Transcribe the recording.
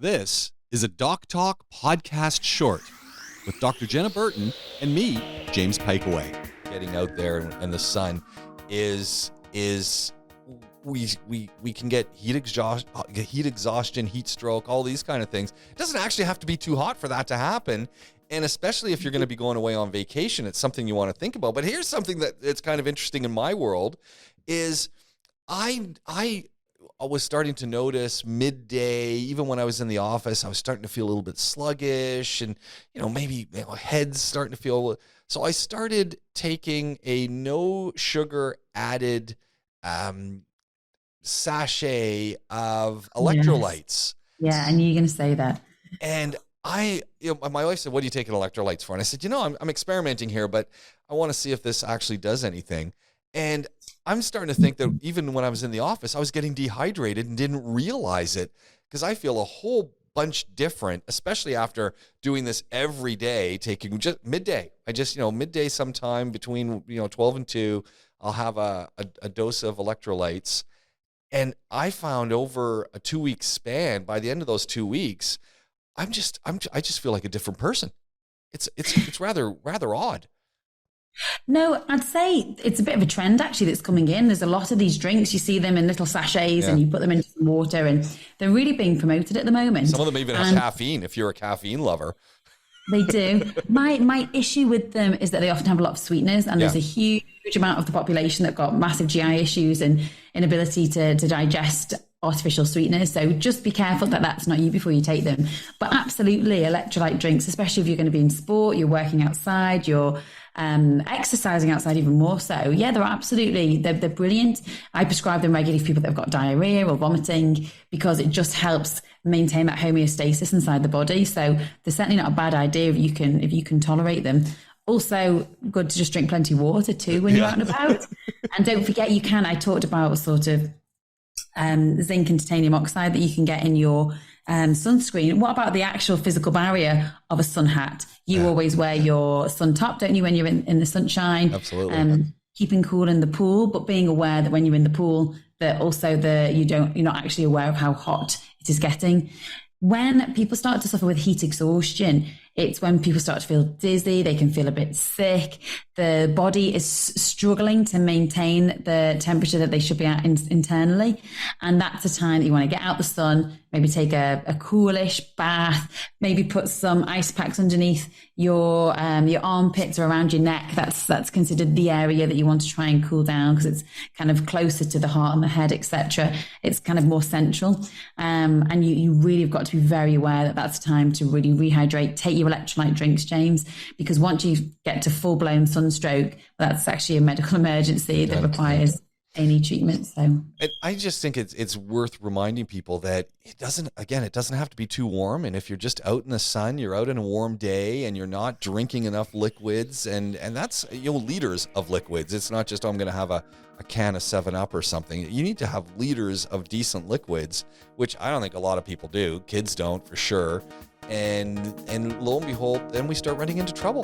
This is a Doc Talk podcast short with Dr. Jenna Burton and me, James Pikeway. Getting out there and the sun is we can get heat exhaustion, heat stroke, all these kind of things. It doesn't actually have to be too hot for that to happen. And especially if you're going to be going away on vacation, it's something you want to think about. But here's something that's kind of interesting in my world is I was starting to notice midday, even when I was in the office, I was starting to feel a little bit sluggish and, maybe head's starting to feel. So I started taking a no sugar added sachet of electrolytes. Yes. Yeah, I knew you were going to say that. And my wife said, "What are you taking electrolytes for?" And I said, I'm experimenting here, but I want to see if this actually does anything. And I'm starting to think that even when I was in the office, I was getting dehydrated and didn't realize it because I feel a whole bunch different, especially after doing this every day, taking just midday. Midday sometime between, 12 and 2, I'll have a dose of electrolytes. And I found over a 2-week span, by the end of those 2 weeks, I just feel like a different person. It's rather odd. No, I'd say it's a bit of a trend actually that's coming in. There's a lot of these drinks. You see them in little sachets and you put them into some water and they're really being promoted at the moment. Some of them even have caffeine if you're a caffeine lover. They do. My issue with them is that they often have a lot of sweeteners and there's a huge amount of the population that got massive GI issues and inability to digest artificial sweeteners. So just be careful that that's not you before you take them. But absolutely, electrolyte drinks, especially if you're going to be in sport, you're working outside, you're exercising outside even more so. Yeah, they're brilliant. I prescribe them regularly for people that have got diarrhea or vomiting because it just helps maintain that homeostasis inside the body. So they're certainly not a bad idea if you can tolerate them. Also, good to just drink plenty of water too when you're out and about. And don't forget, I talked about sort of zinc and titanium oxide that you can get in your sunscreen. What about the actual physical barrier of a sun hat? You always wear your sun top, don't you, when you're in the sunshine? Absolutely. Keeping cool in the pool, but being aware that when you're in the pool, that also you're not actually aware of how hot it is getting. When people start to suffer with heat exhaustion, it's when people start to feel dizzy, they can feel a bit sick, the body is struggling to maintain the temperature that they should be at internally. And that's a time that you want to get out the sun, maybe take a coolish bath, maybe put some ice packs underneath your armpits or around your neck. That's considered the area that you want to try and cool down because it's kind of closer to the heart and the head, etc. It's kind of more central. And you really have got to be very aware that that's time to really rehydrate. Take your electrolyte drinks, James, because once you get to full-blown sunstroke, that's actually a medical emergency that requires any treatment. So and I just think it's worth reminding people that it doesn't have to be too warm. And if you're just out in the sun, you're out in a warm day and you're not drinking enough liquids and that's liters of liquids. It's not just I'm going to have a can of 7-Up or something. You need to have liters of decent liquids, which I don't think a lot of people do. Kids don't for sure. And lo and behold, then we start running into trouble.